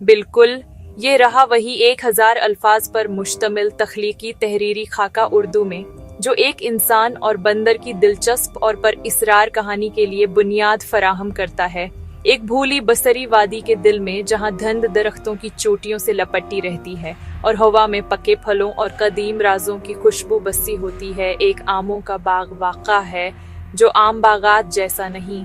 بالکل، یہ رہا وہی 1000 الفاظ پر مشتمل تخلیقی تحریری خاکہ اردو میں، جو ایک انسان اور بندر کی دلچسپ اور پر اسرار کہانی کے لیے بنیاد فراہم کرتا ہے۔ ایک بھولی بصری وادی کے دل میں، جہاں دھند درختوں کی چوٹیوں سے لپٹی رہتی ہے اور ہوا میں پکے پھلوں اور قدیم رازوں کی خوشبو بسی ہوتی ہے، ایک آموں کا باغ واقع ہے جو عام باغات جیسا نہیں۔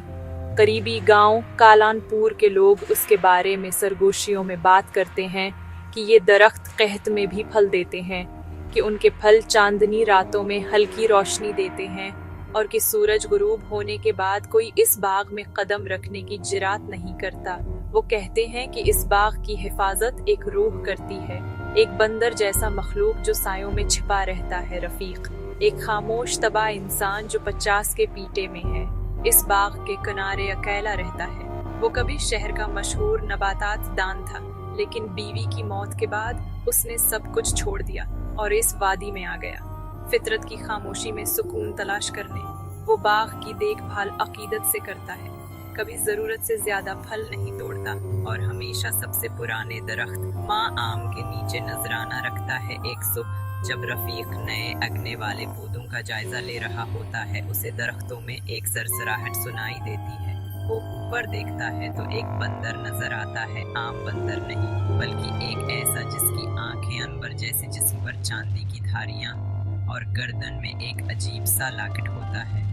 قریبی گاؤں کالان پور کے لوگ اس کے بارے میں سرگوشیوں میں بات کرتے ہیں کہ یہ درخت قحط میں بھی پھل دیتے ہیں، کہ ان کے پھل چاندنی راتوں میں ہلکی روشنی دیتے ہیں، اور کہ سورج غروب ہونے کے بعد کوئی اس باغ میں قدم رکھنے کی جرات نہیں کرتا۔ وہ کہتے ہیں کہ اس باغ کی حفاظت ایک روح کرتی ہے، ایک بندر جیسا مخلوق جو سایوں میں چھپا رہتا ہے، رفیق، ایک خاموش تباہ انسان جو 50 کے پیٹے میں ہے، اس باغ کے کنارے اکیلا رہتا ہے۔ وہ کبھی شہر کا مشہور نباتات دان تھا، لیکن بیوی کی موت کے بعد اس نے سب کچھ چھوڑ دیا اور اس وادی میں آ گیا، فطرت کی خاموشی میں سکون تلاش کرنے۔ وہ باغ کی دیکھ بھال عقیدت سے کرتا ہے، کبھی ضرورت سے زیادہ پھل نہیں توڑتا، اور ہمیشہ سب سے پرانے درخت ماں آم کے نیچے نذرانہ رکھتا ہے۔ ایک صبح جب رفیق نئے اگنے والے پودوں کا جائزہ لے رہا ہوتا ہے، اسے درختوں میں ایک سرسراہٹ سنائی دیتی ہے۔ وہ اوپر دیکھتا ہے تو ایک بندر نظر آتا ہے، عام بندر نہیں، بلکہ ایک ایسا جس کی آنکھیں انبر جیسے جسم پر چاندی کی دھاریاں اور گردن میں ایک عجیب سا لاکٹ ہوتا ہے۔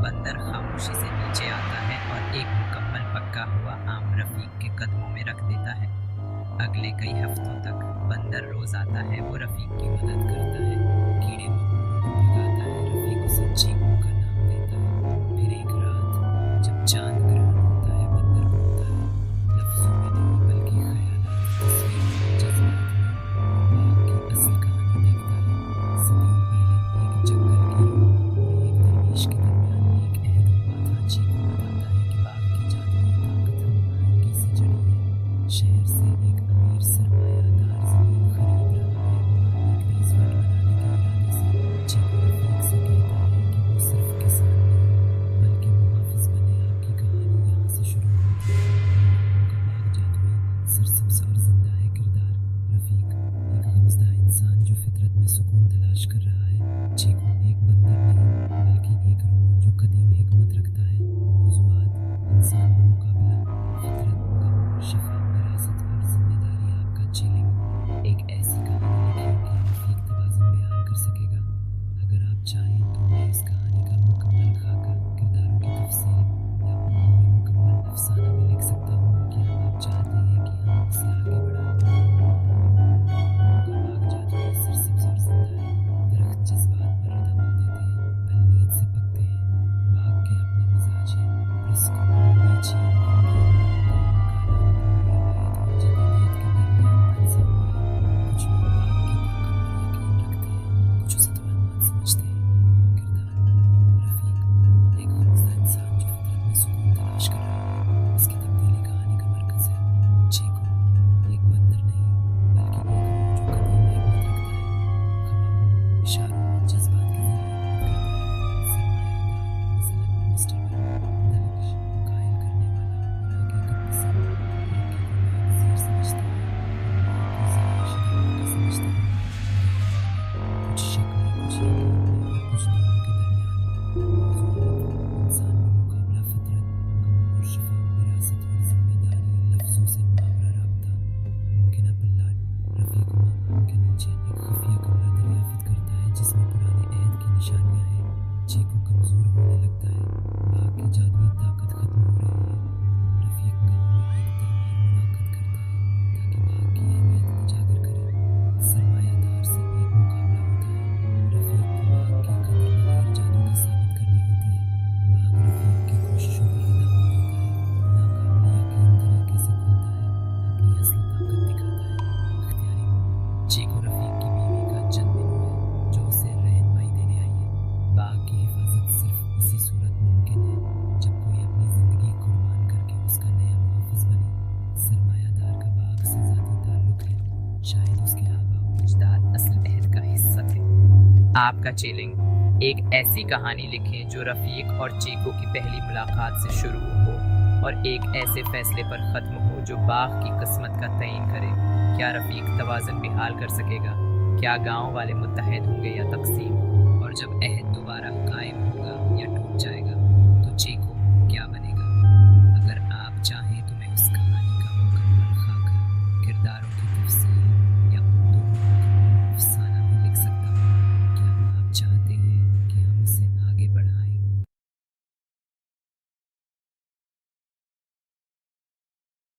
بندر خاموشی سے نیچے آتا ہے اور ایک مکمل پکا ہوا آم رفیق کے قدموں میں رکھ دیتا ہے۔ اگلے کئی ہفتوں تک بندر روز آتا ہے، وہ رفیق کی مدد کرتا ہے، کیڑے مکوڑوں کو بھگاتا ہے، رفیق اسے چیکو کا نام دیتا ہے۔ پھر ایک رات جب چاند گرہن ہوتا ہے، بندر بولتا ہے، لفظوں میں نہیں بلکہ خیالات، تصویروں اور جذبات میں، وہ باغ کی اصل کہانی دیکھتا ہے۔ صدیوں پہلے ایک جنگل کی روح اور ایک درویش کے درمیان ایک عہد ہوا تھا۔ چیکو بتاتا ہے کہ باغ کی جادوئی طاقت ہم آہنگی سے جڑی ہے۔ شہر سے ایک امیر سرمایہ دار زمین خرید رہا ہے، وہاں ایک ریز ورٹ بنانے کے ارادے سے۔ چیکو رفیق سے کہتا ہے کہ وہ صرف کسان نہیں بلکہ محافظ بنے۔ آپ کی کہانی یہاں سے شروع ہوتی ہے، ان آموں کا باغ جادوئی، سرسبز اور زندہ ہے۔ کردار: رفیق، ایک غمزدہ انسان جو فطرت میں سکون تلاش کر رہا ہے۔ چیکو، ایک بندر نہیں بلکہ ایک روح جو قدیم حکمت رکھتا ہے۔ موضوعات: انسان بمقابلہ فطرت، غم اور شفا، وراثت اور ذمہ داری۔ آپ کا چیلنج: ایک ایسی کہانی لکھیں کہ رفیق توازن بحال کر سکے گا۔ اگر آپ چاہیں تو میں اس کہانی کا مکمل خاکہ، کرداروں کی تفصیل یا اردو میں مکمل افسانہ بھی لکھ سکتا ہوں۔ کیا آپ چاہتے ہیں کہ ہم اسے آگے بڑھائیں؟ آموں کا باغ جادوئی، سرسبز اور زندہ ہے۔ درخت جذبات پر رد عمل دیتے ہیں، پھل نیت سے پکتے ہیں۔ باغ کے اپنے مزاج ہیں، پرسکون، بے چین، غمگین۔ گاؤں کالان پور روایت اور جدیدیت کے درمیان پھنسا ہوا ہے۔ کچھ لوگ باغ کی طاقت پر یقین رکھتے ہیں، کچھ اسے توہمات سمجھتے ہیں۔ کردار: رفیق، ایک غمزدہ انسان جو فطرت میں سکون تلاش کر رہا ہے، اس کی تبدیلی کہانی کا مرکز ہے۔ چیکو، ایک بندر نہیں بلکہ ایک روح جو قدیم حکمت رکھتا ہے، خوابوں، اشاروں اور جذبات کے ذریعے بات کرتا ہے۔ سرمایہ دار: مثلاً مسٹر برن، دلکش، قائل کرنے والا اور حقیقت پسند، ایک کی کو لوگ زیر سمجھتے ہیں اور ایک کو ضائع شدہ موقع سمجھتے ہیں۔ گہرائی: کچھ شک میں، کچھ یقین میں اور کچھ دونوں کے درمیان۔ موضوعات: انسان بمقابلہ فطرت، غم اور شفا، وراثت اور ذمہ داری۔ لفظوں سے محاورہ رابطہ: ممکنہ پلٹ: رفیق ماں آم کے نیچے ایک خفیہ کمرہ دریافت کرتا ہے جس میں پرانے عہد کی نشانیاں ہیں۔ چیکو کمزور ہونے لگتا ہے، باغ کی جادوئی طاقت ختم ہو رہی ہے۔ رفیق گاؤں میں ایک تہوار منعقد کرتا ہے تاکہ باغ کی اہمیت اجاگر کرے۔ سرمایہ دار سے ایک مقابلہ ہوتا ہے، رفیق کو باغ کی قدر بغیر جادو کے ثابت کرنی ہوتی ہے۔ باغ رفیق کی کوششوں پر رد عمل دیتا ہے، ناقابل یقین طریقے سے کھلتا ہے، اپنی اصل طاقت دکھاتا ہے۔ اختیاری مومنٹ: چیکو رفیق کی بیوی کا جنم ہے جو اسے رہنمائی دینے آئی ہے۔ باغ کی حفاظت صرف اسی صورت ممکن ہے جب کوئی اپنی زندگی قربان کر کے اس کا نیا محافظ بنے۔ سرمایہ دار کا باغ سے ذاتی تعلق ہے، شاید اس کے آباء و اجداد اصل عہد کا حصہ تھے۔ آپ کا چیلنج: ایک ایسی کہانی لکھیں جو رفیق اور چیکو کی پہلی ملاقات سے شروع ہو اور ایک ایسے فیصلے پر ختم ہو جو باغ کی قسمت کا تعین کرے۔ کیا رفیق توازن بحال کر سکے گا؟ کیا گاؤں والے متحد ہوں گے یا تقسیم؟ اور جب